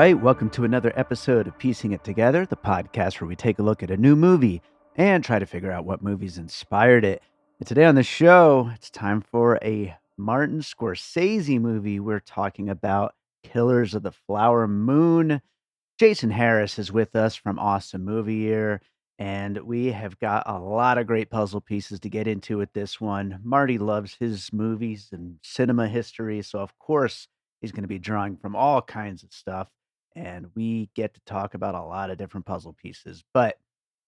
right, welcome to another episode of Piecing It Together, the podcast where we take a look at a new movie and try to figure out what movies inspired it. And today on the show, it's time for a Martin Scorsese movie. We're talking about Killers of the Flower Moon. Jason Harris is with us from Awesome Movie Year, and we have got a lot of great puzzle pieces to get into with this one. Marty loves his movies and cinema history, so of course he's going to be drawing from all kinds of stuff, and we get to talk about a lot of different puzzle pieces. But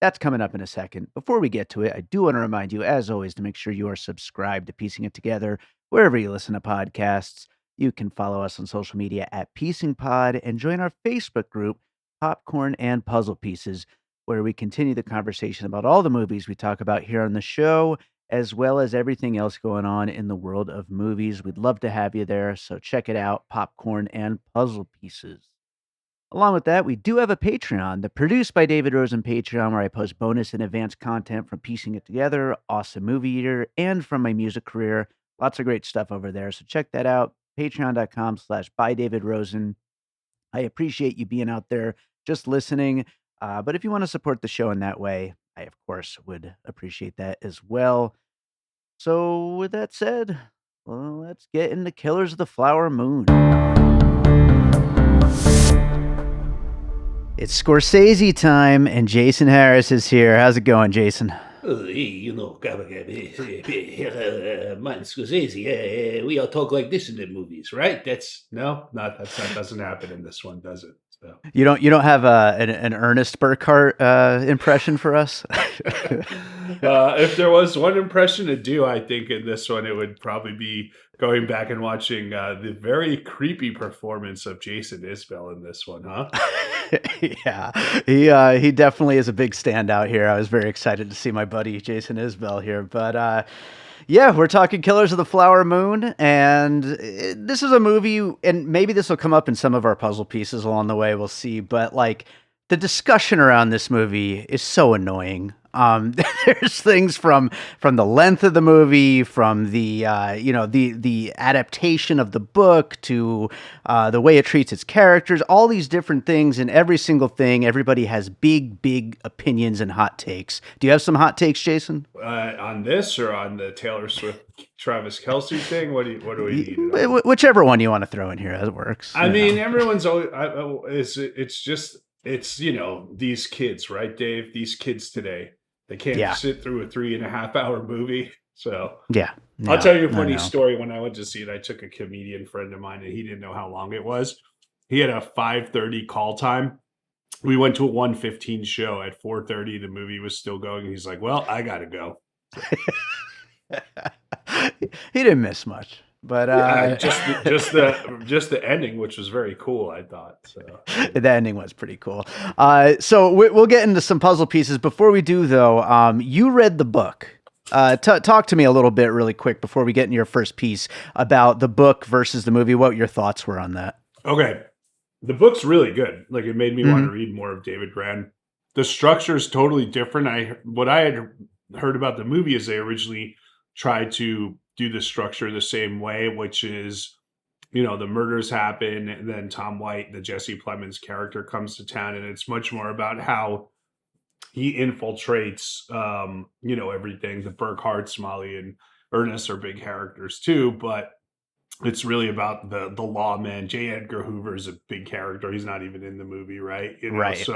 that's coming up in a second. Before we get to it, I do want to remind you, as always, to make sure you are subscribed to Piecing It Together wherever you listen to podcasts. You can follow us on social media at Piecing Pod and join our Facebook group, Popcorn and Puzzle Pieces, where we continue the conversation about all the movies we talk about here on the show, as well as everything else going on in the world of movies. We'd love to have you there, so check it out, Popcorn and Puzzle Pieces. Along with that, we do have a Patreon, the Produced by David Rosen Patreon, where I post bonus and advanced content from Piecing It Together, Awesome Movie Year, and from my music career. Lots of great stuff over there, so check that out, patreon.com/bydavidrosen. I appreciate you being out there just listening. But if you want to support the show in that way, I, of course, would appreciate that as well. So, with that said, well, let's get into Killers of the Flower Moon. It's Scorsese time, and Jason Harris is here. How's it going, Jason? Martin Scorsese, we all talk like this in the movies, right? That doesn't happen in this one, does it? So. You don't have an Ernest Burkhart impression for us? If there was one impression to do, I think in this one it would probably be going back and watching the very creepy performance of Jason Isbell in this one, huh? Yeah, he definitely is a big standout here. I was very excited to see my buddy Jason Isbell here, but yeah, we're talking Killers of the Flower Moon, and this is a movie, and maybe this will come up in some of our puzzle pieces along the way, we'll see, but like the discussion around this movie is so annoying. There's things from the length of the movie, from the the adaptation of the book to the way it treats its characters, all these different things, and every single thing, everybody has big opinions and hot takes. Do you have some hot takes, Jason? On this or on the Taylor Swift Travis Kelce thing? What do we need? Whichever one you want to throw in here, as it works. I mean, everyone's always. It's these kids, right, Dave? These kids today, they can't sit through a 3.5 hour movie. So I'll tell you a funny story. When I went to see it, I took a comedian friend of mine, and he didn't know how long it was. He had a 5:30 call time. We went to a 1:15 show. At 4:30, the movie was still going. He's like, "Well, I gotta go." He didn't miss much. But just the ending, which was very cool, I thought. So the ending was pretty cool. So we'll get into some puzzle pieces. Before we do, though, you read the book. Talk to me a little bit really quick before we get into your first piece about the book versus the movie. What your thoughts were on that? Okay. The book's really good. Like, it made me want to read more of David Grann. The structure is totally different. What I had heard about the movie is they originally tried to do the structure the same way, which is, the murders happen, and then Tom White, the Jesse Plemons character, comes to town, and it's much more about how he infiltrates, everything. The Burkharts, Molly, and Ernest are big characters too, but it's really about the lawman. J. Edgar Hoover is a big character. He's not even in the movie, right? Right.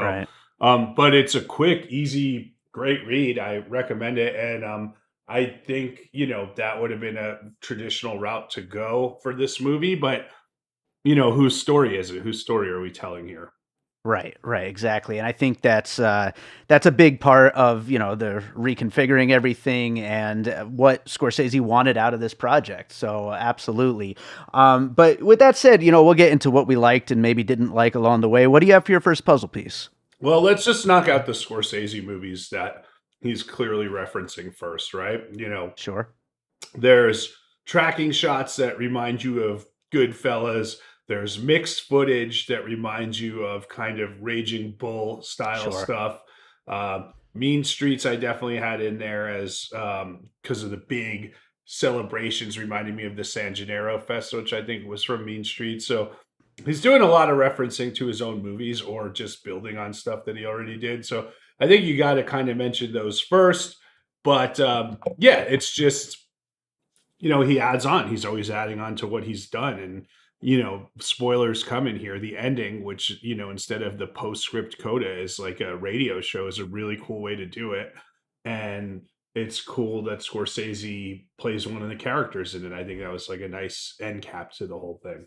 But it's a quick, easy, great read. I recommend it. And I think, that would have been a traditional route to go for this movie. But, whose story is it? Whose story are we telling here? Right, exactly. And I think that's a big part of, the reconfiguring everything and what Scorsese wanted out of this project. So absolutely. But with that said, we'll get into what we liked and maybe didn't like along the way. What do you have for your first puzzle piece? Well, let's just knock out the Scorsese movies that he's clearly referencing first, right? Sure. There's tracking shots that remind you of Goodfellas. There's mixed footage that reminds you of kind of Raging Bull style stuff. Mean Streets I definitely had in there as because of the big celebrations, reminding me of the San Gennaro Fest, which I think was from Mean Streets. So he's doing a lot of referencing to his own movies or just building on stuff that he already did. So I think you got to kind of mention those first. But yeah, it's just, he adds on. He's always adding on to what he's done. And, spoilers come in here. The ending, which, instead of the postscript coda is like a radio show, is a really cool way to do it. And it's cool that Scorsese plays one of the characters in it. I think that was like a nice end cap to the whole thing.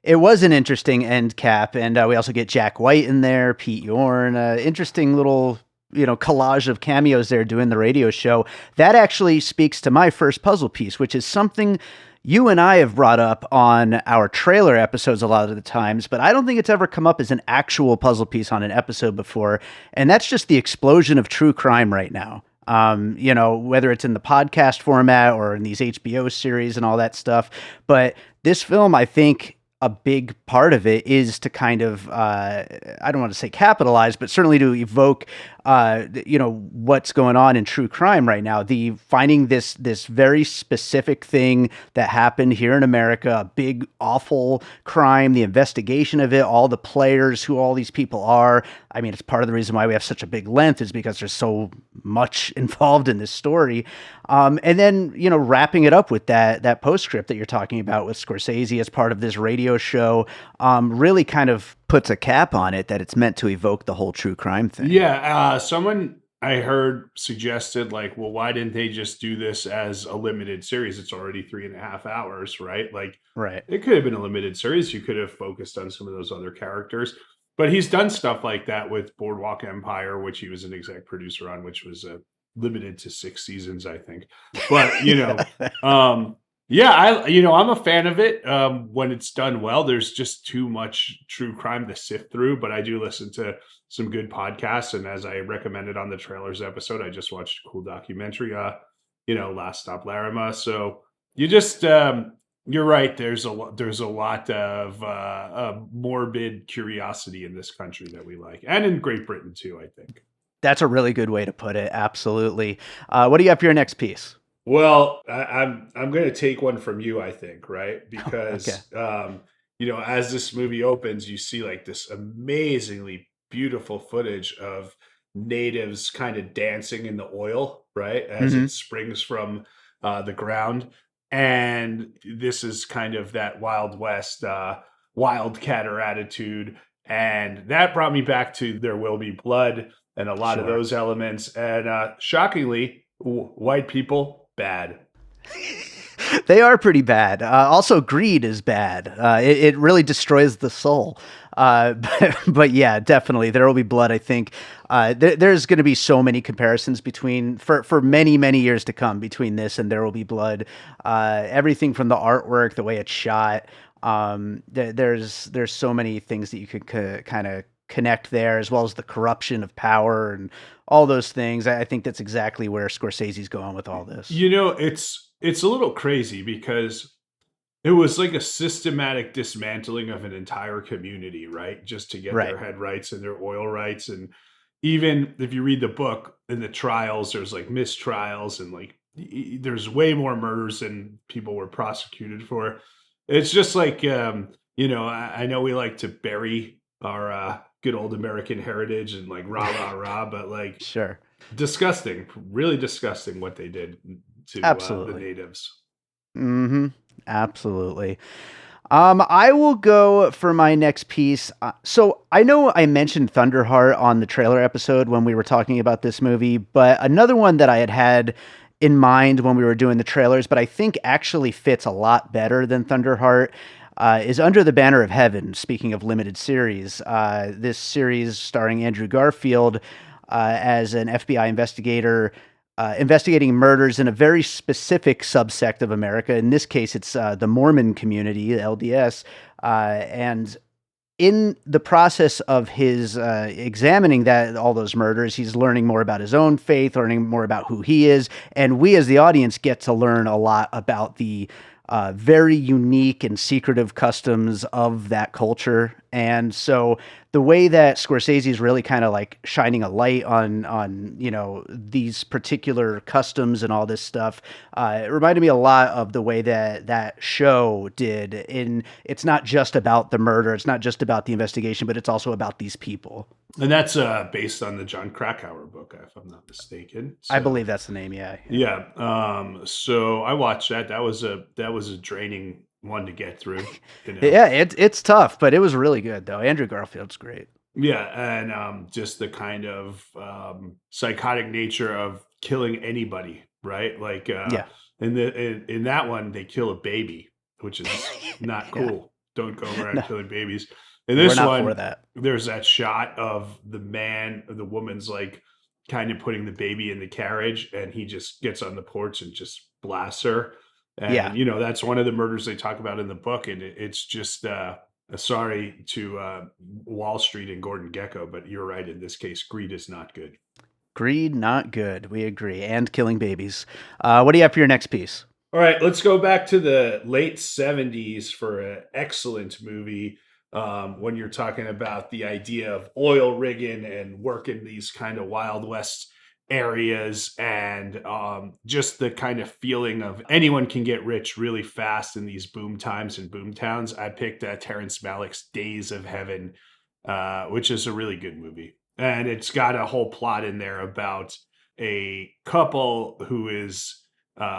It was an interesting end cap, and we also get Jack White in there, Pete Yorn, interesting little collage of cameos there doing the radio show. That actually speaks to my first puzzle piece, which is something you and I have brought up on our trailer episodes a lot of the times, but I don't think it's ever come up as an actual puzzle piece on an episode before, and that's just the explosion of true crime right now. Whether it's in the podcast format or in these HBO series and all that stuff. But this film, I think a big part of it is to kind of, I don't want to say capitalize, but certainly to evoke, what's going on in true crime right now. The finding this very specific thing that happened here in America, a big, awful crime, the investigation of it, all the players, who all these people are. I mean, it's part of the reason why we have such a big length is because there's so much involved in this story. And then, wrapping it up with that postscript that you're talking about with Scorsese as part of this radio show, really kind of puts a cap on it that it's meant to evoke the whole true crime thing. Yeah. Someone I heard suggested like, well, why didn't they just do this as a limited series? It's already 3.5 hours, right? Like, right. It could have been a limited series. You could have focused on some of those other characters. But he's done stuff like that with Boardwalk Empire, which he was an exec producer on, which was limited to 6 seasons, I think. But I'm a fan of it when it's done well. There's just too much true crime to sift through, but I do listen to some good podcasts. And as I recommended on the trailers episode, I just watched a cool documentary, Last Stop Larima. So you just you're right. There's a lot of morbid curiosity in this country that we like, and in Great Britain too, I think. That's a really good way to put it. Absolutely. What do you have for your next piece? Well, I'm going to take one from you, I think, right? Because Okay. As this movie opens, you see like this amazingly beautiful footage of natives kind of dancing in the oil, right? As it springs from the ground. And this is kind of that Wild West wildcatter attitude. And that brought me back to There Will Be Blood and a lot of those elements. And shockingly, white people, bad. They are pretty bad. Also, greed is bad. It really destroys the soul. But yeah, definitely. There Will Be Blood, I think. There's going to be so many comparisons for many, many years to come between this and There Will Be Blood. Everything from the artwork, the way it's shot. There's so many things that you could kind of connect there, as well as the corruption of power and all those things. I think that's exactly where Scorsese's going with all this. It's a little crazy because it was like a systematic dismantling of an entire community, right? Just to get their head rights and their oil rights. And even if you read the book, in the trials, there's like mistrials and like there's way more murders than people were prosecuted for. It's just like, I know we like to bury our good old American heritage and like rah, rah, rah, but like disgusting, really disgusting what they did to the natives. Mm-hmm. Absolutely. I will go for my next piece. So I know I mentioned Thunderheart on the trailer episode when we were talking about this movie, but another one that I had in mind when we were doing the trailers, but I think actually fits a lot better than Thunderheart, is Under the Banner of Heaven. Speaking of limited series, this series starring Andrew Garfield as an FBI investigator investigating murders in a very specific subsect of America. In this case, it's the Mormon community, LDS. And in the process of his examining all those murders, he's learning more about his own faith, learning more about who he is. And we as the audience get to learn a lot about the very unique and secretive customs of that culture. And so the way that Scorsese is really kind of like shining a light on these particular customs and all this stuff, it reminded me a lot of the way that that show did. In it's not just about the murder, it's not just about the investigation, but it's also about these people. And that's based on the John Krakauer book, if I'm not mistaken. I believe So that's the name. Yeah, yeah. yeah, so I watched that. That was a draining one to get through, you know. Yeah, it's tough, but it was really good though. Andrew Garfield's great. Yeah, and just the kind of psychotic nature of killing anybody, right? Like Yeah. in that one, they kill a baby, which is not Yeah. cool. Don't go around No, killing babies. In we're this not for one, that. there's that shot of the woman's like kind of putting the baby in the carriage, and he just gets on the porch and just blasts her. Yeah. And that's one of the murders they talk about in the book, and it's just sorry to Wall Street and Gordon Gekko, but you're right. In this case, greed is not good. Greed, not good. We agree. And killing babies. What do you have for your next piece? All right, let's go back to the late 70s for an excellent movie. When you're talking about the idea of oil rigging and working these kind of Wild West areas, and just the kind of feeling of anyone can get rich really fast in these boom times and boom towns, I picked Terrence Malick's Days of Heaven, which is a really good movie. And it's got a whole plot in there about a couple who is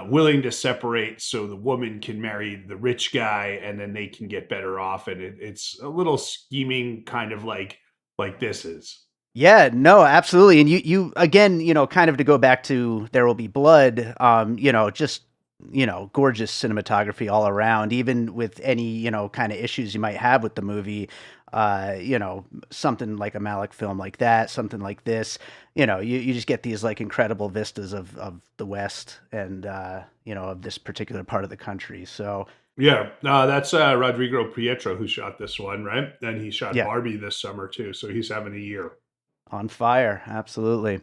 willing to separate so the woman can marry the rich guy and then they can get better off. And it's a little scheming, kind of like this is. Yeah, no, absolutely. And you again, kind of to go back to There Will Be Blood, just gorgeous cinematography all around, even with any, kind of issues you might have with the movie. Something like a Malick film like that, something like this, you just get these like incredible vistas of the West and of this particular part of the country. So Yeah, that's Rodrigo Pietro who shot this one, right? And he shot yeah, Barbie this summer too, so he's having a year. on fire, absolutely.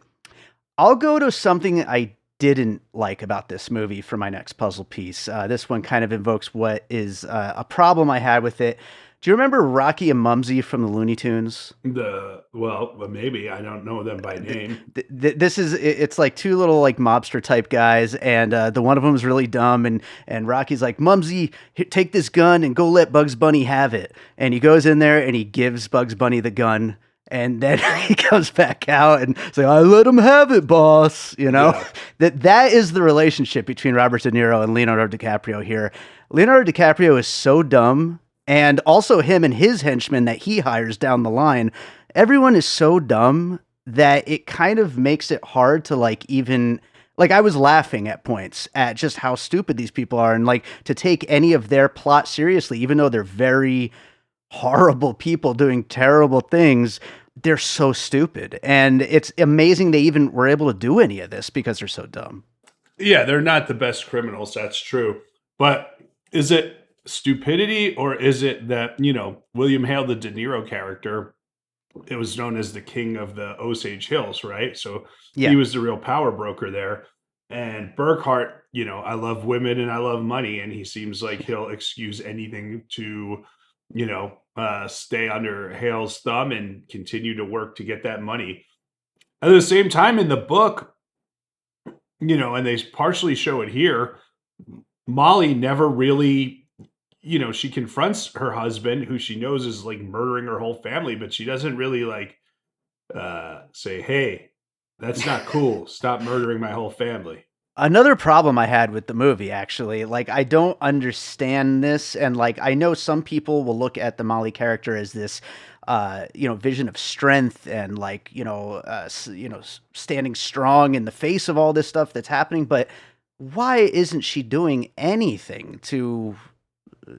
I'll go to something I didn't like about this movie for my next puzzle piece. This one kind of invokes what is a problem I had with it. Do you remember Rocky and Mumsy from the Looney Tunes? Maybe I don't know them by name. This is it's like two little like mobster type guys, and the one of them is really dumb, and Rocky's like, Mumsy, take this gun and go let Bugs Bunny have it. And he goes in there and he gives Bugs Bunny the gun. And then he comes back out and say, "I let him have it, boss." Yeah, That is the relationship between Robert De Niro and Leonardo DiCaprio here. Leonardo DiCaprio is so dumb, and also him and his henchmen that he hires down the line. Everyone is so dumb that it kind of makes it hard to like even like I was laughing at points at just how stupid these people are, and like to take any of their plot seriously, even though they're very horrible people doing terrible things. They're so stupid. And it's amazing they even were able to do any of this because they're so dumb. yeah, they're not the best criminals. That's true. But is it stupidity, or is it that William Hale, the De Niro character, it was known as the king of the Osage Hills, right? So he Yeah, was the real power broker there. And Burkhart, I love women and I love money, and he seems like he'll excuse anything to, stay under Hale's thumb and continue to work to get that money. At the same time, in the book, and they partially show it here, Molly never really, she confronts her husband, who she knows is like murdering her whole family, but she doesn't really like say, "Hey, that's not cool. Stop murdering my whole family." another problem I had with the movie, actually, like I don't understand this, and like I know some people will look at the Molly character as this, vision of strength and like standing strong in the face of all this stuff that's happening. But why isn't she doing anything to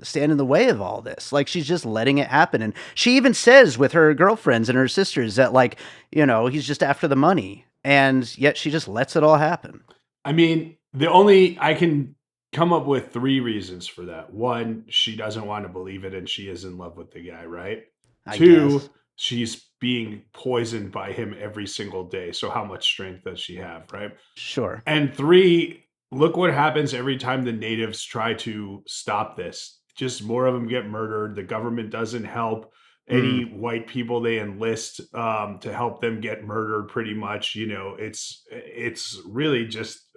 stand in the way of all this? Like she's just letting it happen, and she even says with her girlfriends and her sisters that like he's just after the money, and yet she just lets it all happen. I mean, the only I can come up with three reasons for that. One, she doesn't want to believe it and she is in love with the guy, right? I Two, guess. she's being poisoned by him every single day. So how much strength does she have, right? Sure. And three, look what happens every time the natives try to stop this. Just more of them get murdered. The government doesn't help. Mm, Any white people they enlist to help them get murdered. Pretty much, it's really just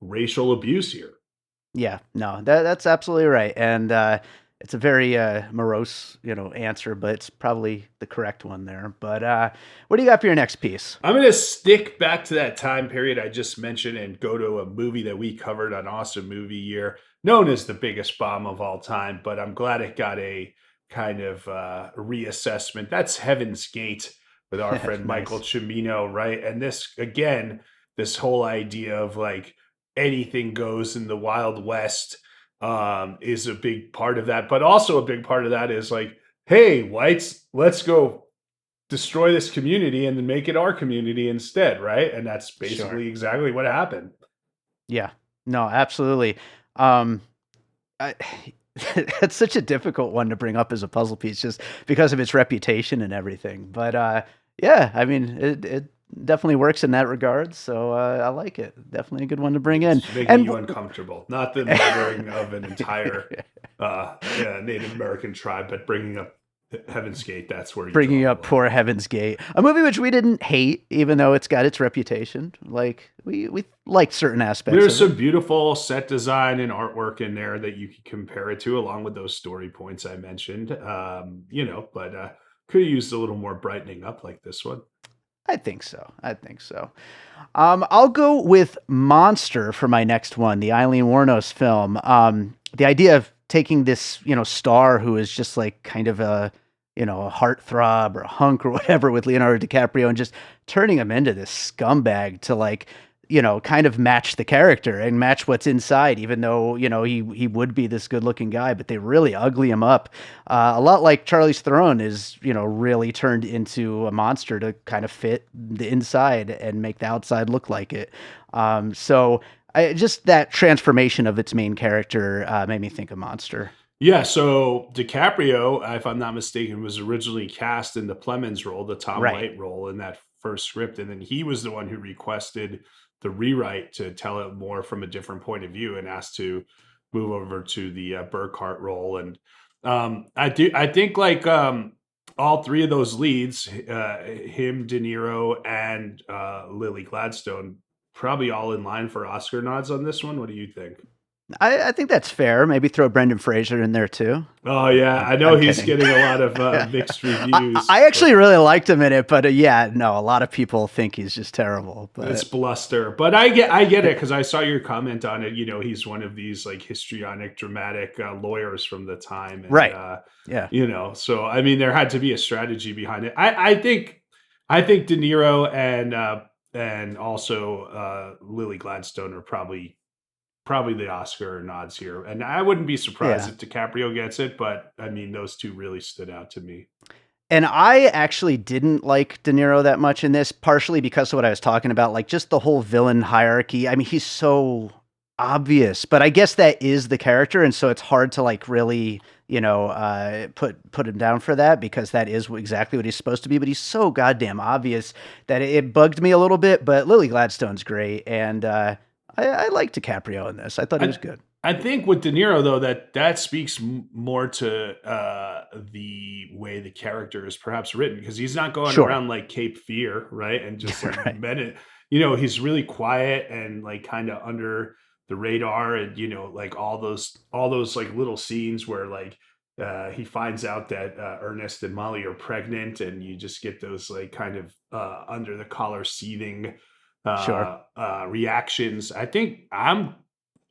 racial abuse here. yeah, no, that's absolutely right, and it's a very morose, answer, but it's probably the correct one there. But what do you got for your next piece? I'm going to stick back to that time period I just mentioned and go to a movie that we covered on Awesome Movie Year, known as the biggest bomb of all time, but I'm glad it got a kind of reassessment. That's Heaven's Gate with our friend Michael Nice. Cimino, right? And this, again, this whole idea of like anything goes in the Wild West is a big part of that. But also a big part of that is like, hey, whites, let's go destroy this community and then make it our community instead, right? And that's Sure. basically exactly what happened. Yeah. No, absolutely. Um, I, it's such a difficult one to bring up as a puzzle piece just because of its reputation and everything. But yeah, I mean, it definitely works in that regard. So I like it. Definitely a good one to bring in. It's making And you uncomfortable, not the murdering of an entire Native American tribe, but bringing up Heaven's Gate. That's where you bringing draw the up line. poor Heaven's Gate, a movie which we didn't hate, even though it's got its reputation. Like we liked certain aspects There's of it. some beautiful set design and artwork in there that you can compare it to, along with those story points I mentioned. But could have used a little more brightening up like this one. I think so. I think so. I'll go with Monster for my next one, the Eileen Wuornos film. The idea of taking this, star who is just like kind of a heartthrob or a hunk or whatever with Leonardo DiCaprio and just turning him into this scumbag to like, kind of match the character and match what's inside, even though, he would be this good looking guy, but they really ugly him up. A lot like Charlize Theron is, really turned into a monster to kind of fit the inside and make the outside look like it. Just that transformation of its main character made me think of Monster. Yeah, so DiCaprio, if I'm not mistaken, was originally cast in the Plemons role, the Tom Right. White role in that first script, and then he was the one who requested the rewrite to tell it more from a different point of view and asked to move over to the Burkhart role. And I think like all three of those leads, him, DeNiro, and Lily Gladstone, probably all in line for Oscar nods on this one. What do you think? I think that's fair. Maybe throw Brendan Fraser in there too. Oh yeah, I know I'm he's kidding. getting a lot of mixed I, reviews, I but actually really liked him in it, but yeah, no, a lot of people think he's just terrible. it's But bluster. But I get it because I saw your comment on it. He's one of these like histrionic, dramatic lawyers from the time, and right, yeah, so I mean, there had to be a strategy behind it. I think De Niro and also Lily Gladstone are probably the Oscar nods here, and I wouldn't be surprised yeah. if DiCaprio gets it. But I mean, those two really stood out to me. And I actually didn't like De Niro that much in this, partially because of what I was talking about, like just the whole villain hierarchy. I mean, he's so obvious, but I guess that is the character, and so it's hard to like really, put him down for that because that is exactly what he's supposed to be. But he's so goddamn obvious that it bugged me a little bit. But Lily Gladstone's great, and I like DiCaprio in this. I thought he was I good. I think with De Niro though that speaks more to the way the character is perhaps written because he's not going Sure, around like Cape Fear, right? And just like right, men, he's really quiet and like kind of under the radar, and like all those like little scenes where like he finds out that Ernest and Molly are pregnant, and you just get those like kind of under the collar seething sure. reactions. I think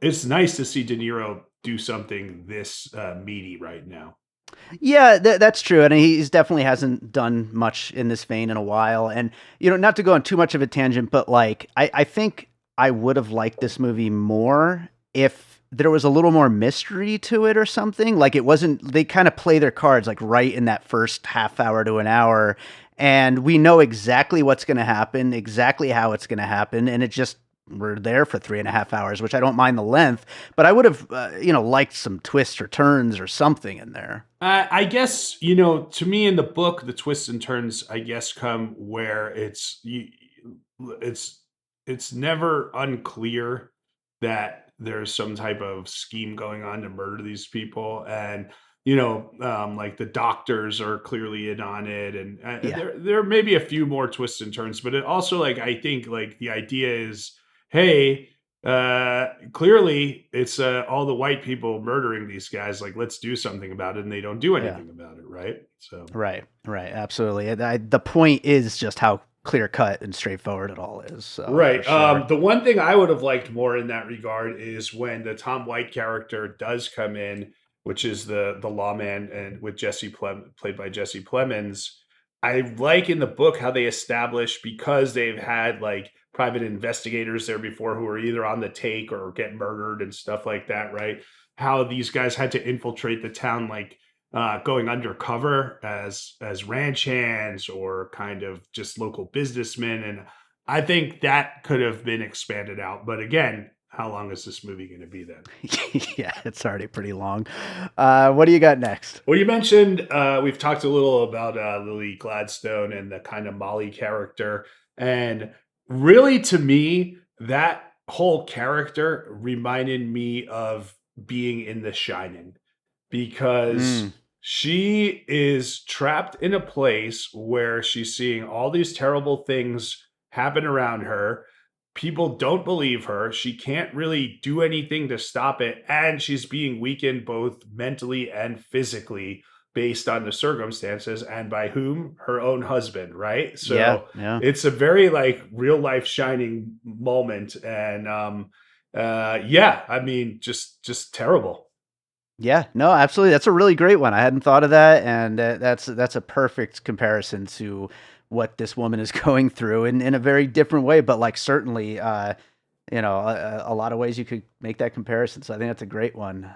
it's nice to see De Niro do something this meaty right now. Yeah, that's true, and he's definitely hasn't done much in this vein in a while. And not to go on too much of a tangent, but like I think I would have liked this movie more if there was a little more mystery to it or something. Like it wasn't they kind of play their cards like right in that first half hour to an hour, and we know exactly what's going to happen, exactly how it's going to happen, and it just we're there for 3.5 hours, which I don't mind the length, but I would have, liked some twists or turns or something in there. I guess to me in the book, the twists and turns, I guess, come where it's never unclear that there's some type of scheme going on to murder these people, and like the doctors are clearly in on it, and Yeah. there may be a few more twists and turns, but it also, like, I think, like, the idea is, hey, clearly it's all the white people murdering these guys. Like, let's do something about it, and they don't do Yeah. anything about it, right? So. Right. Right. Absolutely. The point is just how clear cut and straightforward it all is. So for Right. sure. The one thing I would have liked more in that regard is when the Tom White character does come in, which is the lawman, and with played by Jesse Plemons. I like in the book how they establish, because they've had like private investigators there before who are either on the take or get murdered and stuff like that, right? How these guys had to infiltrate the town, like going undercover as ranch hands or kind of just local businessmen, and I think that could have been expanded out. But again, how long is this movie going to be then? Yeah, it's already pretty long. What do you got next? Well, you mentioned we've talked a little about Lily Gladstone and the kind of Molly character, and really, to me, that whole character reminded me of being in The Shining, because Mm, she is trapped in a place where she's seeing all these terrible things happen around her. People don't believe her. She can't really do anything to stop it. And she's being weakened both mentally and physically based on the circumstances. And by whom? Her own husband, right? yeah. So Yeah. it's a very like real life Shining moment. And yeah, I mean, just terrible. Yeah, no, absolutely. That's a really great one. I hadn't thought of that, and that's a perfect comparison to what this woman is going through in a very different way, but like certainly, a lot of ways you could make that comparison. So I think that's a great one.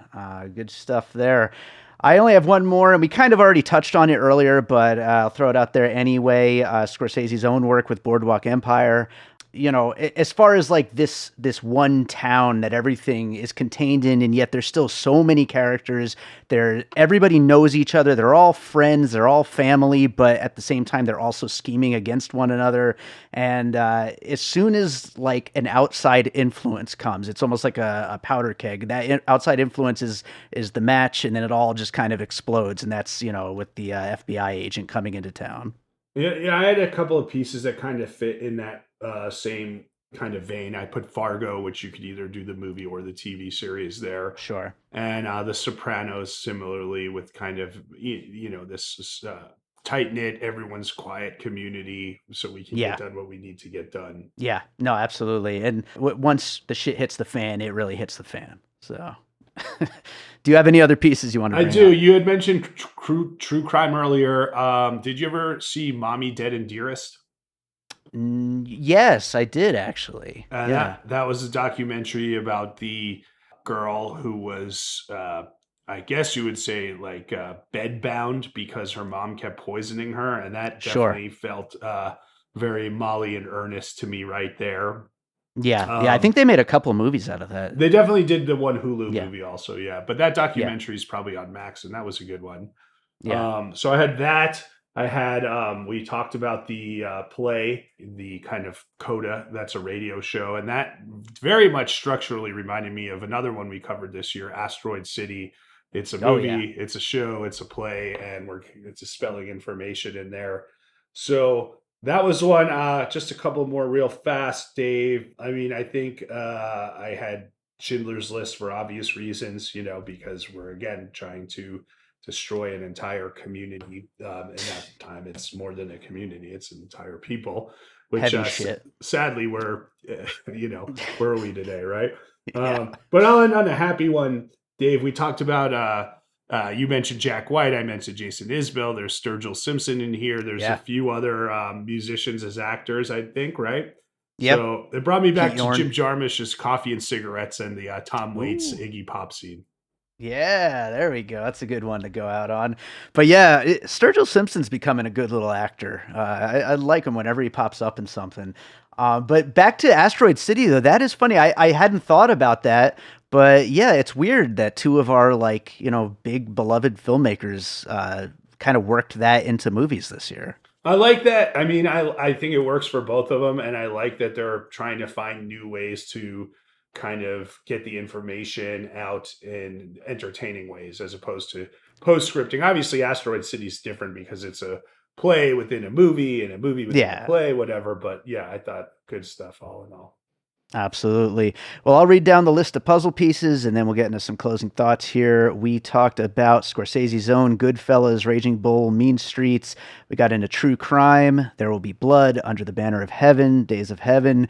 Good stuff there. I only have one more, and we kind of already touched on it earlier, but I'll throw it out there anyway. Scorsese's own work with Boardwalk Empire. As far as like this one town that everything is contained in, and yet there's still so many characters. Everybody knows each other. They're all friends. They're all family, but at the same time, they're also scheming against one another. And as soon as like an outside influence comes, it's almost like a powder keg. Outside influence is the match, and then it all just kind of explodes. And that's with the FBI agent coming into town. Yeah, yeah, I had a couple of pieces that kind of fit in that same kind of vein. I put Fargo, which you could either do the movie or the TV series there, Sure. and The Sopranos similarly, with kind of this tight knit, everyone's quiet community, so we can get Yeah. done what we need to get done. Yeah, no, absolutely. And once the shit hits the fan, it really hits the fan. So, do you have any other pieces you want to I bring do. up? You had mentioned true crime earlier. Did you ever see Mommy Dead and Dearest? Yes, I did actually. And Yeah, that was a documentary about the girl who was, I guess you would say, like bedbound because her mom kept poisoning her, and that sure. definitely felt very Molly and Ernest to me right there. Yeah, yeah. I think Um, they made a couple movies out of that. they definitely did the one Hulu Yeah, movie also, yeah. But that yeah, documentary is probably on Max, and that was a good one. yeah. So I had that. I had we talked about the play, the kind of Coda. That's a radio show, and that very much structurally reminded me of another one we covered this year, Asteroid City. It's a Oh yeah. movie, it's a show, it's a play, and it's a spelling information in there. So that was one. Just a couple more real fast, Dave. I mean, I think I had Schindler's List for obvious reasons, because we're again trying to destroy an entire community. And that time, it's more than a community; it's an entire people. Which, Heavy shit. sadly, we're where are we today, right? Yeah, But I'll end on a happy one, Dave. We talked about. You mentioned Jack White. I mentioned Jason Isbell. There's Sturgill Simpson in here. There's a yeah. few other musicians as actors, I think, right? Yep. So it brought me Pete back to Yorn. Jim Jarmusch's Coffee and Cigarettes and the Tom Waits Ooh. Iggy Pop scene. Yeah, there we go. That's a good one to go out on. But yeah, Sturgill Simpson's becoming a good little actor. I like him whenever he pops up in something. But back to Asteroid City, though, that is funny. I hadn't thought about that. But yeah, it's weird that two of our, like, big beloved filmmakers kind of worked that into movies this year. I like that. I mean, I think it works for both of them, and I like that they're trying to find new ways to kind of get the information out in entertaining ways as opposed to post scripting. Obviously, Asteroid City is different because it's a play within a movie and a movie within a Yeah. play, whatever. But yeah, I thought good stuff all in all. Absolutely. Well, I'll read down the list of puzzle pieces and then we'll get into some closing thoughts here. We talked about Scorsese's own Goodfellas, Raging Bull, Mean Streets. We got into True Crime, There Will Be Blood, Under the Banner of Heaven, Days of Heaven,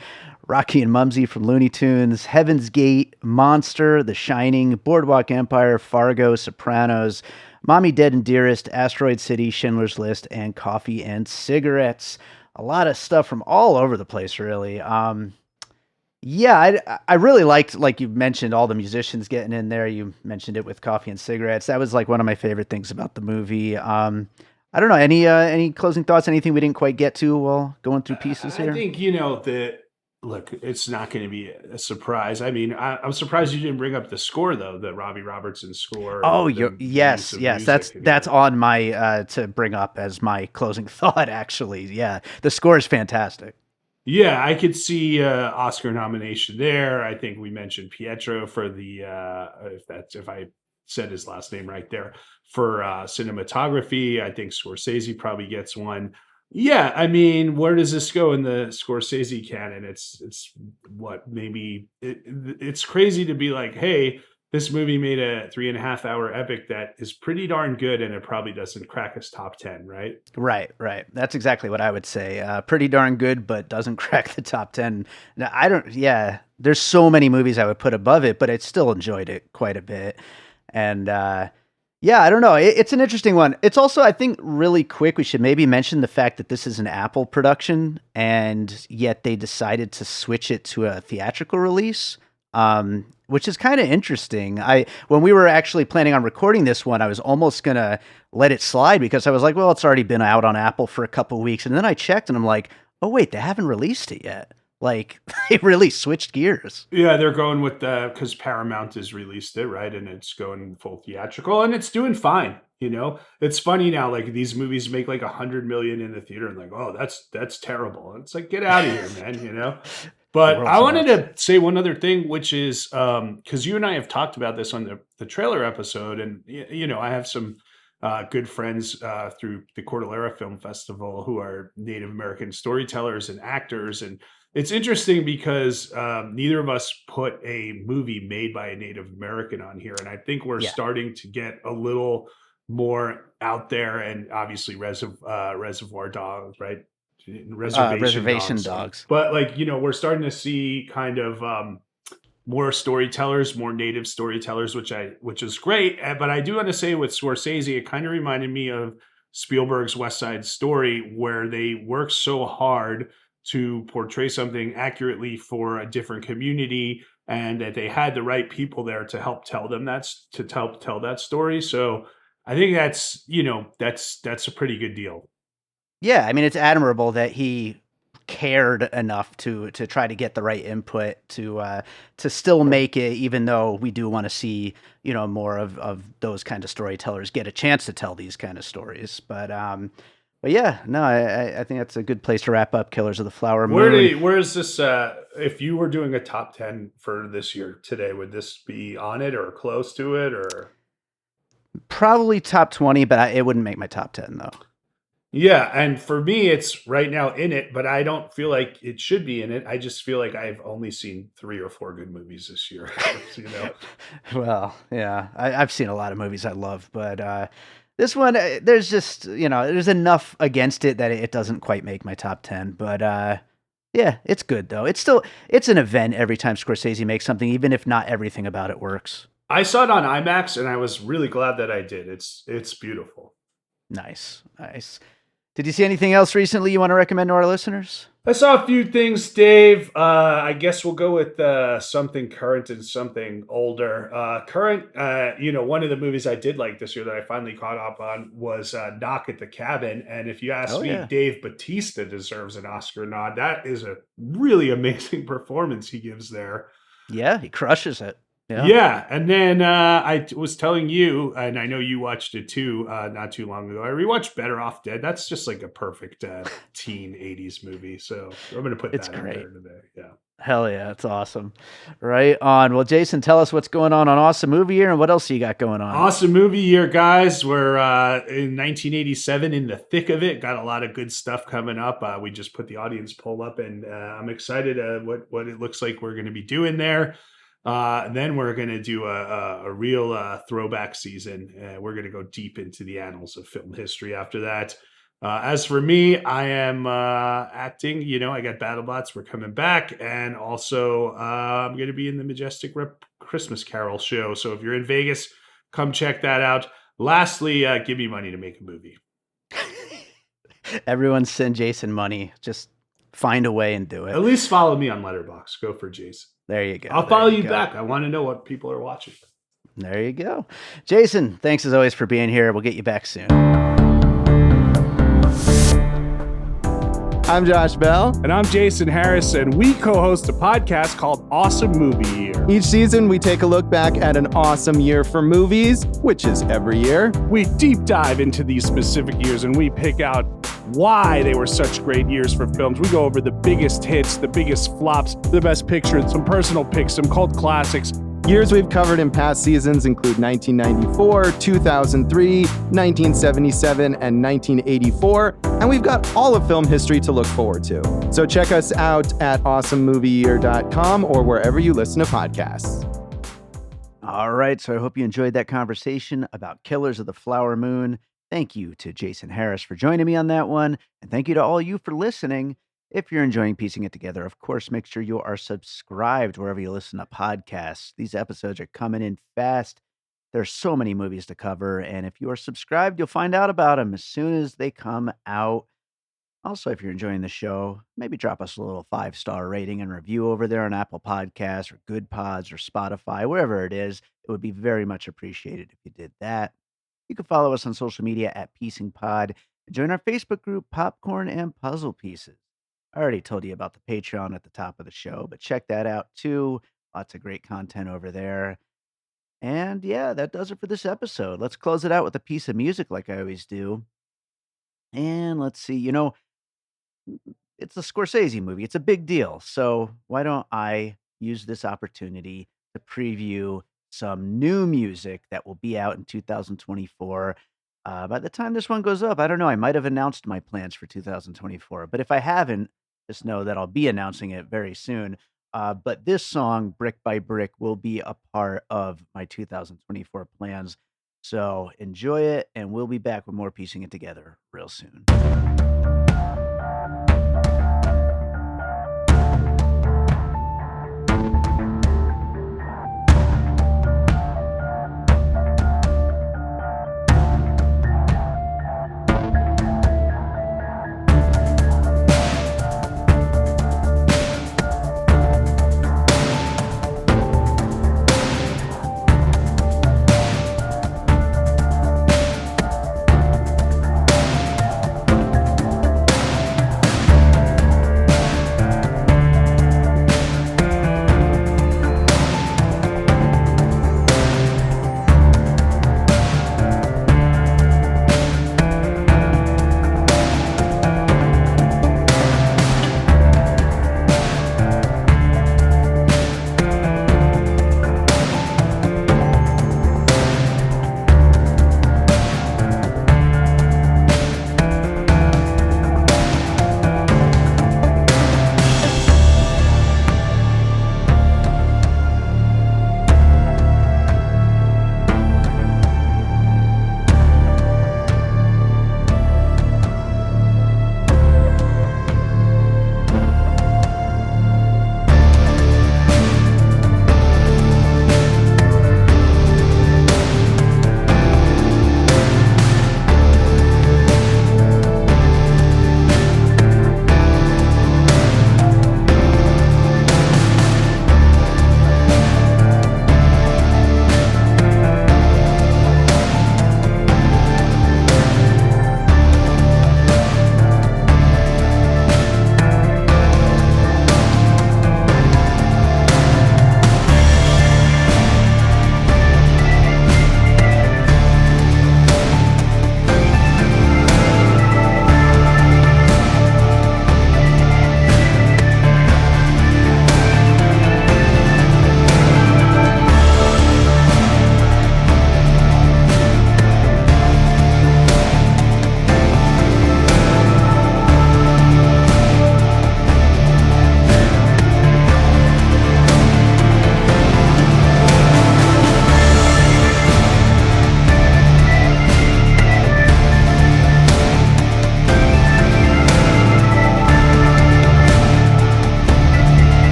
Rocky and Mumsy from Looney Tunes, Heaven's Gate, Monster, The Shining, Boardwalk Empire, Fargo, Sopranos, Mommy Dead and Dearest, Asteroid City, Schindler's List, and Coffee and Cigarettes. A lot of stuff from all over the place, really. Yeah, I really liked, like you mentioned, all the musicians getting in there. You mentioned it with Coffee and Cigarettes. That was like one of my favorite things about the movie. I don't know, any closing thoughts, anything we didn't quite get to while going through pieces I here? think, look, it's not going to be a surprise. I mean, I'm surprised you didn't bring up the score, though, the Robbie Robertson score Oh, and you're, the use yes, of yes. music That's in that's here. on my to bring up as my closing thought. Actually, yeah, the score is fantastic. Yeah, I could see Oscar nomination there. I think we mentioned Pietro for the if I said his last name right there for cinematography. I think Scorsese probably gets one. Yeah, I mean, where does this go in the Scorsese canon? It's what maybe it's crazy to be like, hey, this movie made a 3.5 hour epic that is pretty darn good, and it probably doesn't crack his top 10, right? Right, right. That's exactly what I would say. Pretty darn good, but doesn't crack the top 10. Now, I don't, yeah, there's so many movies I would put above it, but I still enjoyed it quite a bit. And yeah, I don't know. It's an interesting one. It's also, I think, really quick. We should maybe mention the fact that this is an Apple production, and yet they decided to switch it to a theatrical release, which is kind of interesting. When we were actually planning on recording this one, I was almost gonna let it slide because I was like, well, it's already been out on Apple for a couple weeks, and then I checked, and I'm like, oh wait, they haven't released it yet. Like they really switched gears. Yeah, they're going with the because Paramount has released it, right? And it's going full theatrical and it's doing fine. It's funny now, like these movies make like 100 million in the theater and like, oh, that's terrible. And it's like, get out of here, man. The But I world's wanted nuts. to say one other thing, which is because you and I have talked about this on the trailer episode, and I have some good friends through the Cordillera Film Festival who are Native American storytellers and actors, and it's interesting because neither of us put a movie made by a Native American on here, and I think we're Yeah. starting to get a little more out there, and obviously Reservoir Dogs, right? Reservation Reservation Dogs, Dogs. but like we're starting to see kind of more storytellers, more native storytellers, which is great. But I do want to say with Scorsese, it kind of reminded me of Spielberg's West Side Story, where they work so hard to portray something accurately for a different community, and that they had the right people there to help tell them to help tell that story. So I think that's a pretty good deal. Yeah, I mean, it's admirable that he cared enough to try to get the right input to still make it, even though we do want to see more of those kind of storytellers get a chance to tell these kind of stories. But yeah, no, I think that's a good place to wrap up Killers of the Flower Moon. Where is this? If you were doing a top 10 for this year today, would this be on it or close to it? Or Probably top 20, but it wouldn't make my top 10 though. yeah, and for me, it's right now in it, but I don't feel like it should be in it. I just feel like I've only seen 3 or 4 good movies this year. you know, Well, yeah, I've seen a lot of movies I love, but this one, there's just there's enough against it that it doesn't quite make my top 10. But yeah, it's good though. It's an event every time Scorsese makes something, even if not everything about it works. I saw it on IMAX, and I was really glad that I did. It's beautiful. Nice, nice. Did you see anything else recently you want to recommend to our listeners? I saw a few things, Dave. I guess we'll go with something current and something older. Current, one of the movies I did like this year that I finally caught up on was Knock at the Cabin. And if you ask Oh me, yeah, Dave Bautista deserves an Oscar nod. That is a really amazing performance he gives there. yeah, he crushes it. Yeah, and then was telling you, and I know you watched it too, not too long ago. I rewatched Better Off Dead. That's just like a perfect teen '80s movie. So I'm going to put It's that in great. there today. Yeah. Hell yeah, it's awesome. Right on. Well, Jason, tell us what's going on Awesome Movie Year and what else you got going on. Awesome movie year, guys. We're in 1987, in the thick of it. Got a lot of good stuff coming up. We just put the audience poll up, and I'm excited what it looks like we're going to be doing there. And then we're going to do a real throwback season. We're going to go deep into the annals of film history after that. As for me, I am acting. You know, I got BattleBots. We're coming back. And also, I'm going to be in the Majestic Rep Christmas Carol show. So if you're in Vegas, come check that out. Lastly, give me money to make a movie. Everyone send Jason money. Just find a way and do it. At least follow me on Letterboxd. Go for Jason. There you go. I'll follow you back. I want to know what people are watching. There you go. Jason, thanks as always for being here. We'll get you back soon. I'm Josh Bell. And I'm Jason Harris, and we co-host a podcast called Awesome Movie Year. Each season, we take a look back at an awesome year for movies, which is every year. We deep dive into these specific years, and we pick out why they were such great years for films. We go over the biggest hits, the biggest flops, the best pictures, some personal picks, some cult classics. Years we've covered in past seasons include 1994, 2003, 1977, and 1984, and we've got all of film history to look forward to. So check us out at awesomemovieyear.com or wherever you listen to podcasts. All right, so I hope you enjoyed that conversation about Killers of the Flower Moon. Thank you to Jason Harris for joining me on that one, and thank you to all you for listening. If you're enjoying piecing it together, of course, make sure you are subscribed wherever you listen to podcasts. These episodes are coming in fast. There's so many movies to cover, and if you are subscribed, you'll find out about them as soon as they come out. Also, if you're enjoying the show, maybe drop us a little 5-star rating and review over there on Apple Podcasts or Good Pods or Spotify, wherever it is. It would be very much appreciated if you did that. You can follow us on social media at Piecing Pod and join our Facebook group, Popcorn and Puzzle Pieces. I already told you about the Patreon at the top of the show, but check that out too. Lots of great content over there. And yeah, that does it for this episode. Let's close it out with a piece of music like I always do. And let's see, it's a Scorsese movie. It's a big deal. So why don't I use this opportunity to preview some new music that will be out in 2024. By the time this one goes up, I don't know. I might have announced my plans for 2024, but if I haven't, just know that I'll be announcing it very soon. But this song, Brick by Brick, will be a part of my 2024 plans. So enjoy it, and we'll be back with more piecing it together real soon.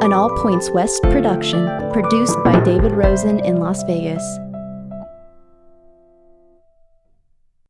an All Points West production, produced by David Rosen in Las Vegas.